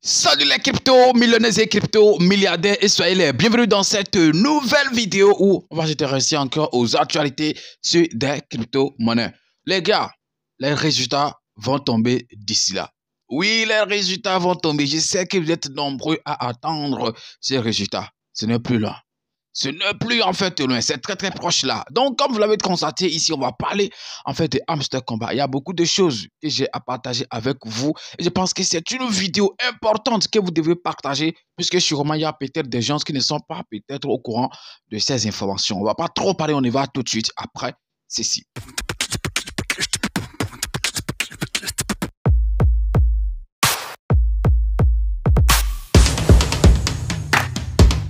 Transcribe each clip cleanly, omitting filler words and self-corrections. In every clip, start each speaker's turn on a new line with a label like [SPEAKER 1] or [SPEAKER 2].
[SPEAKER 1] Salut les crypto-millionnaires et crypto-milliardaires et soyez les bienvenus dans cette nouvelle vidéo où on va s'intéresser encore aux actualités sur des crypto-monnaies. Les gars, les résultats vont tomber d'ici là. Oui, les résultats vont tomber. Je sais que vous êtes nombreux à attendre ces résultats. Ce n'est plus là. Ce n'est plus en fait loin, c'est très proche là. Donc comme vous l'avez constaté ici, on va parler en fait de Hamster Kombat. Il y a beaucoup de choses que j'ai à partager avec vous. Et je pense que c'est une vidéo importante que vous devez partager puisque sûrement il y a peut-être des gens qui ne sont pas peut-être au courant de ces informations. On ne va pas trop parler, on y va tout de suite après ceci.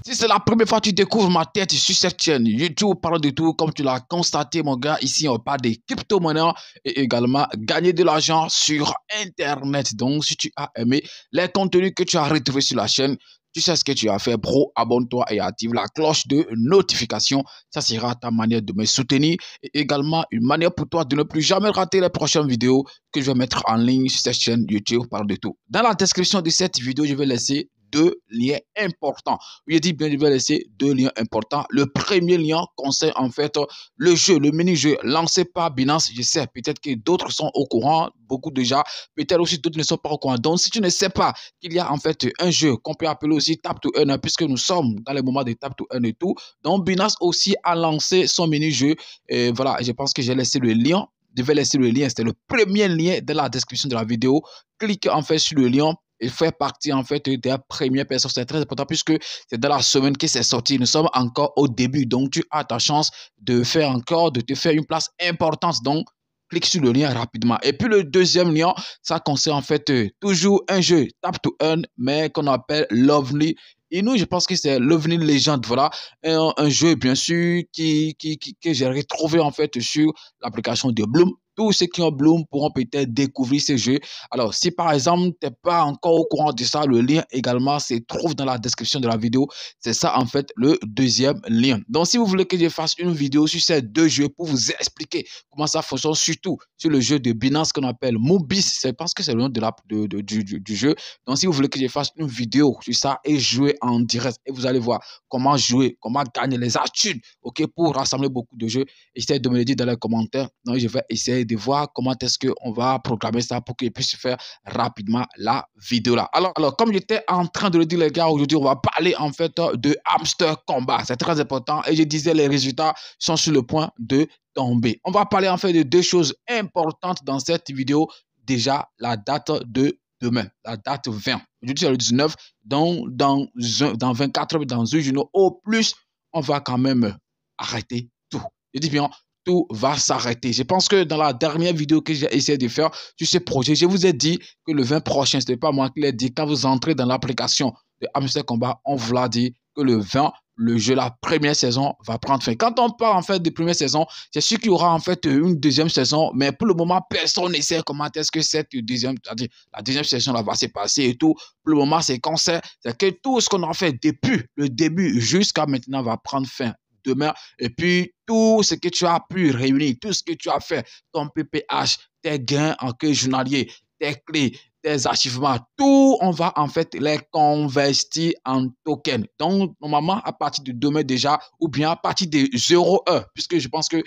[SPEAKER 1] Si c'est la première fois que tu découvres ma tête sur cette chaîne YouTube, parle de tout, comme tu l'as constaté mon gars, ici on parle des crypto-monnaies et également gagner de l'argent sur Internet. Donc si tu as aimé les contenus que tu as retrouvés sur la chaîne, tu sais ce que tu as fait, bro, abonne-toi et active la cloche de notification. Ça sera ta manière de me soutenir et également une manière pour toi de ne plus jamais rater les prochaines vidéos que je vais mettre en ligne sur cette chaîne YouTube, parle de tout. Dans la description de cette vidéo, je vais laisser deux liens importants. Je dis bien, je vais laisser deux liens importants. Le premier lien concerne en fait le jeu, le mini-jeu lancé par Binance. Je sais, peut-être que d'autres sont au courant, beaucoup déjà, peut-être aussi d'autres ne sont pas au courant. Donc, si tu ne sais pas qu'il y a en fait un jeu qu'on peut appeler aussi Tap to Earn, puisque nous sommes dans les moments de Tap to Earn et tout, donc Binance aussi a lancé son mini-jeu. Et voilà, je pense que j'ai laissé le lien. Je vais laisser le lien, c'était le premier lien de la description de la vidéo. Clique en fait sur le lien et faire partie en fait des premières personnes. C'est très important puisque c'est dans la semaine que c'est sorti. Nous sommes encore au début, donc tu as ta chance de faire encore, de te faire une place importante. Donc, clique sur le lien rapidement. Et puis le deuxième lien, ça concerne en fait toujours un jeu Tap to Earn, mais qu'on appelle Lovely. Et nous, je pense que c'est Lovely Legend, voilà, un jeu bien sûr que j'ai retrouvé en fait sur l'application de Bloom. Tous ceux qui ont Bloom pourront peut-être découvrir ce jeu. Alors, si par exemple, tu n'es pas encore au courant de ça, le lien également se trouve dans la description de la vidéo. C'est ça, en fait, le deuxième lien. Donc, si vous voulez que je fasse une vidéo sur ces deux jeux pour vous expliquer comment ça fonctionne, surtout sur le jeu de Binance qu'on appelle Moobis, je pense que c'est le nom du jeu. Donc, si vous voulez que je fasse une vidéo sur ça et jouer en direct, et vous allez voir comment jouer, comment gagner les astuces, ok, pour rassembler beaucoup de jeux, essayez de me le dire dans les commentaires. Donc, je vais essayer de voir comment est-ce qu'on va programmer ça pour qu'il puisse faire rapidement la vidéo là. Alors, comme j'étais en train de le dire les gars, aujourd'hui on va parler en fait de Hamster Kombat. C'est très important et je disais les résultats sont sur le point de tomber. On va parler en fait de deux choses importantes dans cette vidéo. Déjà, la date de demain, la date 20. Aujourd'hui c'est le 19, donc dans 24 heures, dans un jour au plus, on va quand même arrêter tout. Je dis bien, tout va s'arrêter. Je pense que dans la dernière vidéo que j'ai essayé de faire sur ce projet, je vous ai dit que le 20 prochain, ce n'est pas moi qui l'ai dit, quand vous entrez dans l'application de Hamster Kombat, on vous l'a dit que le 20, le jeu, la première saison va prendre fin. Quand on parle en fait de première saison, c'est sûr qu'il y aura en fait une deuxième saison, mais pour le moment, personne ne sait comment est-ce que cette deuxième, c'est-à-dire la deuxième saison là, va se passer et tout. Pour le moment, c'est qu'on sait, c'est que tout ce qu'on a fait depuis le début jusqu'à maintenant va prendre fin demain. Et puis, tout ce que tu as pu réunir, tout ce que tu as fait, ton PPH, tes gains en queue journalier, tes clés, tes archivements, tout, on va en fait les convertir en tokens. Donc, normalement, à partir de demain déjà, ou bien à partir de 0,1, puisque je pense qu'il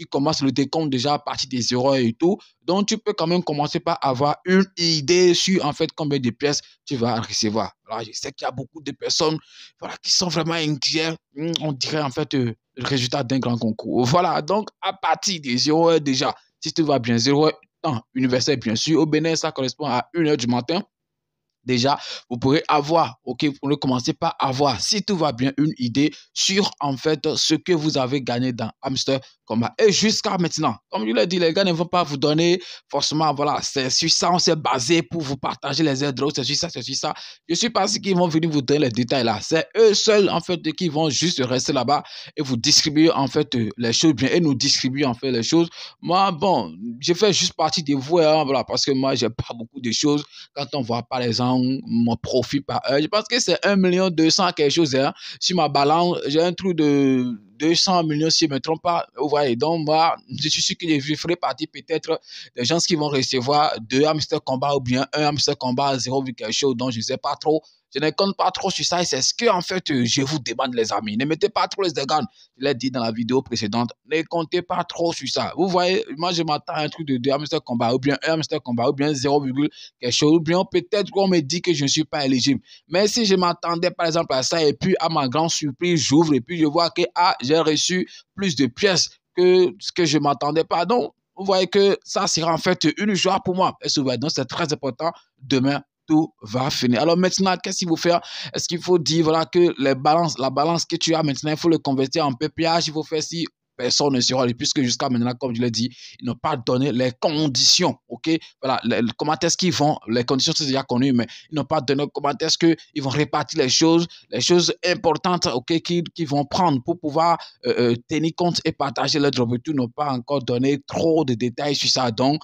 [SPEAKER 1] commence le décompte déjà à partir de 0,1 et tout. Donc, tu peux quand même commencer par avoir une idée sur en fait combien de pièces tu vas recevoir. Alors, je sais qu'il y a beaucoup de personnes voilà, qui sont vraiment inquiets. On dirait en fait le résultat d'un grand concours. Voilà, donc à partir de 0,1 déjà, si tout va bien, 0,1 temps universel bien sûr, au Bénin, ça correspond à 1 heure du matin. Déjà, vous pourrez avoir, ok, vous pourrez commencer par avoir, si tout va bien, une idée sur en fait ce que vous avez gagné dans Hamster Kombat. Et jusqu'à maintenant, comme je l'ai dit, les gars ne vont pas vous donner forcément, voilà, c'est sur ça, on s'est basé pour vous partager les airdrops, c'est sur ça, c'est sur ça. Je suis pas sûr qu'ils vont venir vous donner les détails là. C'est eux seuls en fait qui vont juste rester là-bas et vous distribuer en fait les choses bien et nous distribuer en fait les choses. Moi, bon, je fais juste partie de vous, hein, voilà, parce que moi, j'ai pas beaucoup de choses quand on voit par exemple mon profit par heure. Je pense que c'est 1 200 000 quelque chose. Hein. Sur ma balance, j'ai un trou de 200 millions si je ne me trompe pas. Vous voyez, donc moi, je suis sûr que je ferai partie peut-être des gens qui vont recevoir 2 hamster combat ou bien 1 hamster combat 0, quelque chose. Donc je ne sais pas trop. Je ne compte pas trop sur ça et c'est ce que en fait je vous demande les amis. Ne mettez pas trop les dégâts. Je l'ai dit dans la vidéo précédente. Ne comptez pas trop sur ça. Vous voyez, moi je m'attends à un truc de 2 hamster combat ou bien 1 hamster combat ou bien 0, quelque chose. Ou bien peut-être qu'on me dit que je ne suis pas éligible. Mais si je m'attendais par exemple à ça et puis à ma grande surprise, j'ouvre et puis je vois que j'ai reçu plus de pièces que ce que je m'attendais pas. Donc, vous voyez que ça sera en fait une joie pour moi. Et donc, c'est très important. Demain, tout va finir. Alors maintenant, qu'est-ce qu'il faut faire? Est-ce qu'il faut dire voilà, que la balance que tu as maintenant, il faut le convertir en PPH, il faut faire si personne ne sera, puisque jusqu'à maintenant, comme je l'ai dit, ils n'ont pas donné les conditions, ok? Voilà, comment est-ce qu'ils vont, les conditions sont déjà connues, mais ils n'ont pas donné comment est-ce qu'ils vont répartir les choses importantes, ok, qu'ils vont prendre pour pouvoir tenir compte et partager leur job. Ils n'ont pas encore donné trop de détails sur ça, donc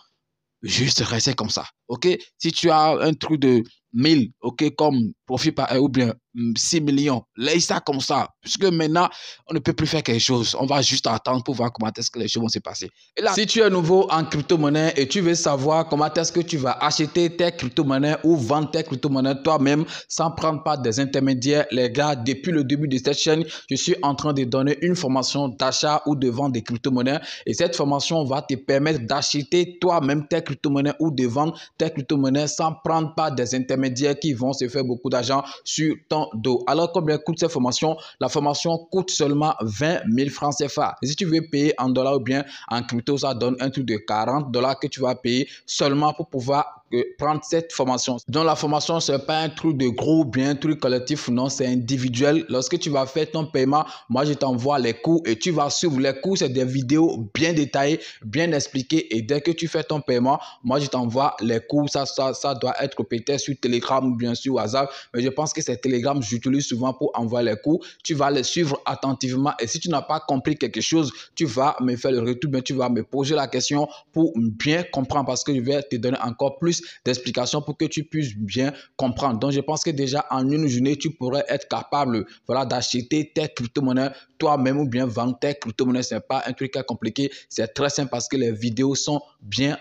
[SPEAKER 1] juste rester comme ça, ok? Si tu as un truc de 1000, ok, comme profit par ou bien 6 millions, laisse ça comme ça, puisque maintenant, on ne peut plus faire quelque chose. On va juste attendre pour voir comment est-ce que les choses vont se passer. Et là, si tu es nouveau en crypto-monnaie et tu veux savoir comment est-ce que tu vas acheter tes crypto-monnaies ou vendre tes crypto-monnaies toi-même sans prendre part des intermédiaires, les gars, depuis le début de cette chaîne, je suis en train de donner une formation d'achat ou de vente des crypto-monnaies et cette formation va te permettre d'acheter toi-même tes crypto-monnaies ou de vendre tes crypto-monnaies sans prendre part des intermédiaires qui vont se faire beaucoup d'argent sur ton dos. Alors, combien coûte cette formation? La formation coûte seulement 20 000 francs CFA. Et si tu veux payer en dollars ou bien en crypto, ça donne un truc de 40 $ que tu vas payer seulement pour pouvoir prendre cette formation. Donc la formation, ce n'est pas un truc de groupe, bien un truc collectif, non, c'est individuel. Lorsque tu vas faire ton paiement, moi je t'envoie les cours et tu vas suivre les cours. C'est des vidéos bien détaillées, bien expliquées et dès que tu fais ton paiement, moi je t'envoie les cours. Ça doit être peut-être sur Telegram ou bien sur WhatsApp, mais je pense que c'est Telegram, j'utilise souvent pour envoyer les cours. Tu vas les suivre attentivement et si tu n'as pas compris quelque chose, tu vas me faire le retour, mais tu vas me poser la question pour bien comprendre parce que je vais te donner encore plus d'explications pour que tu puisses bien comprendre. Donc, je pense que déjà en une journée, tu pourrais être capable voilà, d'acheter tes crypto-monnaies toi-même ou bien vendre tes crypto-monnaies. Ce n'est pas un truc compliqué, c'est très simple parce que les vidéos sont bien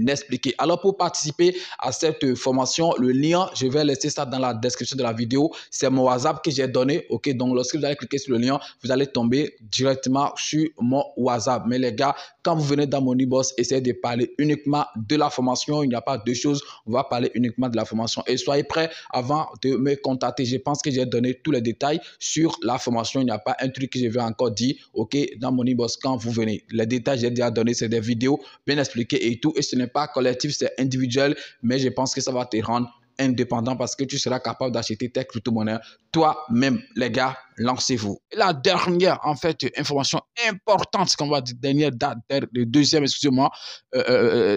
[SPEAKER 1] expliquées. Alors, pour participer à cette formation, le lien, je vais laisser ça dans la description de la vidéo. C'est mon WhatsApp que j'ai donné. Ok, donc lorsque vous allez cliquer sur le lien, vous allez tomber directement sur mon WhatsApp. Mais les gars, quand vous venez dans mon e-boss, essayez de parler uniquement de la formation. Il n'y a pas de choses. On va parler uniquement de la formation. Et soyez prêts avant de me contacter. Je pense que j'ai donné tous les détails sur la formation. Il n'y a pas un truc que je vais encore dire. Ok, dans mon e-boss, quand vous venez, les détails j'ai déjà donné, c'est des vidéos bien expliquées et tout. Et ce n'est pas collectif, c'est individuel. Mais je pense que ça va te rendre indépendant parce que tu seras capable d'acheter tes crypto-monnaies toi-même. Les gars, lancez-vous. Et la dernière, en fait, information importante, qu'on va dire, dernière date, le deuxième, excusez-moi,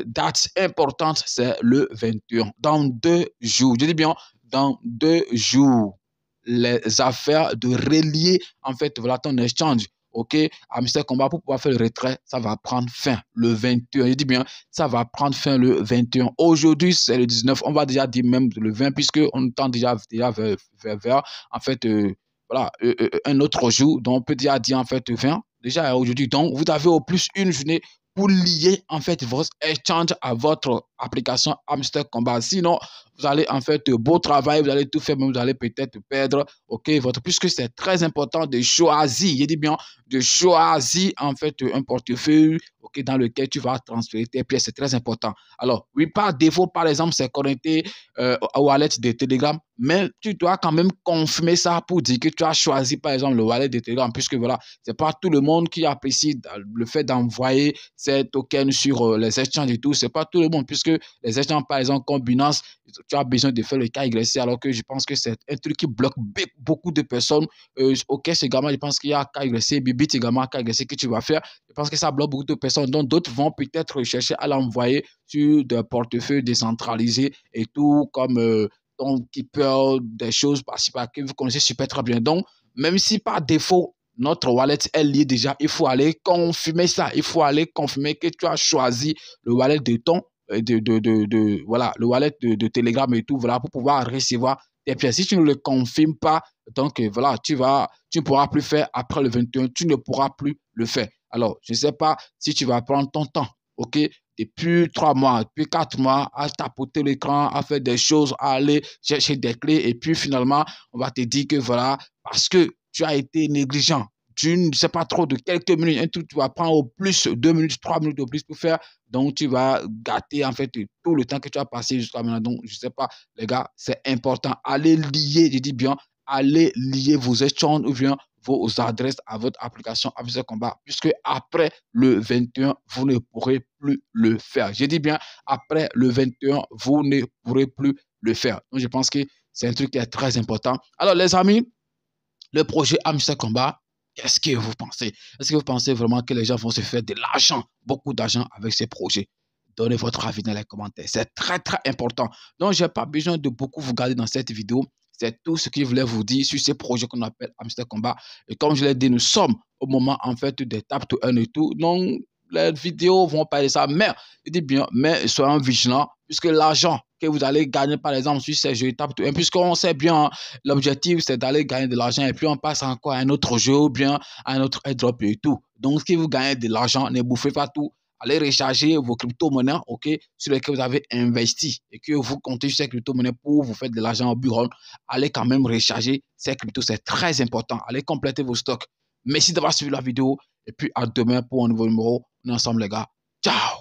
[SPEAKER 1] date importante, c'est le 21. Dans 2 jours, je dis bien, dans 2 jours, les affaires de relier, en fait, voilà, ton exchange. Ok, Hamster Combat pour pouvoir faire le retrait, ça va prendre fin le 21. Je dis bien, ça va prendre fin le 21. Aujourd'hui, c'est le 19. On va déjà dire même le 20, puisqu'on tend déjà vers en fait, voilà, un autre jour. Donc, on peut déjà dire en fait 20. Déjà aujourd'hui. Donc, vous avez au plus une journée pour lier en fait votre exchange à votre application Hamster Combat. Sinon, vous allez en fait beau travail, vous allez tout faire, mais vous allez peut-être perdre, ok, puisque c'est très important de choisir, je dis bien, de choisir en fait un portefeuille, ok, dans lequel tu vas transférer tes pièces, c'est très important. Alors, oui, par défaut, par exemple, c'est connecté au wallet de Telegram, mais tu dois quand même confirmer ça pour dire que tu as choisi, par exemple, le wallet de Telegram, puisque voilà, c'est pas tout le monde qui apprécie le fait d'envoyer ces tokens sur les exchanges et tout, c'est pas tout le monde, puisque les exchanges, par exemple, comme Binance, tu as besoin de faire le KYC, alors que je pense que c'est un truc qui bloque beaucoup de personnes. Ok, c'est également, je pense qu'il y a KYC, Bybit également, KYC que tu vas faire. Je pense que ça bloque beaucoup de personnes. Donc, d'autres vont peut-être chercher à l'envoyer sur des portefeuilles décentralisés et tout, comme donc, Keeper, des choses par-ci par que vous connaissez super très bien. Donc, même si par défaut, notre wallet est lié déjà, il faut aller confirmer ça. Il faut aller confirmer que tu as choisi le wallet de ton voilà, le wallet de Telegram et tout, voilà, pour pouvoir recevoir tes pièces. Si tu ne le confirmes pas, donc voilà, tu ne pourras plus faire après le 21, tu ne pourras plus le faire. Alors, je ne sais pas si tu vas prendre ton temps, ok, depuis 3 mois, depuis 4 mois, à tapoter l'écran, à faire des choses, à aller chercher des clés, et puis finalement, on va te dire que voilà, parce que tu as été négligent, tu ne sais pas trop de quelques minutes, un truc, tu vas prendre au plus 2 minutes, 3 minutes de plus pour faire, donc tu vas gâter en fait tout le temps que tu as passé jusqu'à maintenant. Donc, je ne sais pas, les gars, c'est important. Allez lier, je dis bien, allez lier vos échanges ou bien vos adresses à votre application Amuseur Combat, puisque après le 21, vous ne pourrez plus le faire. Je dis bien, après le 21, vous ne pourrez plus le faire. Donc, je pense que c'est un truc qui est très important. Alors, les amis, le projet Amuseur Combat, qu'est-ce que vous pensez? Est-ce que vous pensez vraiment que les gens vont se faire de l'argent, beaucoup d'argent avec ces projets? Donnez votre avis dans les commentaires. C'est très, très important. Donc, je n'ai pas besoin de beaucoup vous garder dans cette vidéo. C'est tout ce que je voulais vous dire sur ces projets qu'on appelle Hamster Combat. Et comme je l'ai dit, nous sommes au moment, en fait, des Tap to Earn et tout. Donc, les vidéos vont parler de ça. Mais, je dis bien, mais soyons vigilants, puisque l'argent que vous allez gagner, par exemple, sur ces jeux Tap to Earn, puisqu'on sait bien, l'objectif, c'est d'aller gagner de l'argent et puis on passe encore à un autre jeu ou bien à un autre airdrop et tout. Donc, si vous gagnez de l'argent, ne bouffez pas tout. Allez recharger vos crypto-monnaies, ok, sur lesquelles vous avez investi et que vous comptez sur ces crypto-monnaies pour vous faire de l'argent au bureau. Allez quand même recharger ces cryptos, c'est très important. Allez compléter vos stocks. Merci d'avoir suivi la vidéo et puis à demain pour un nouveau numéro. On est ensemble, les gars. Ciao!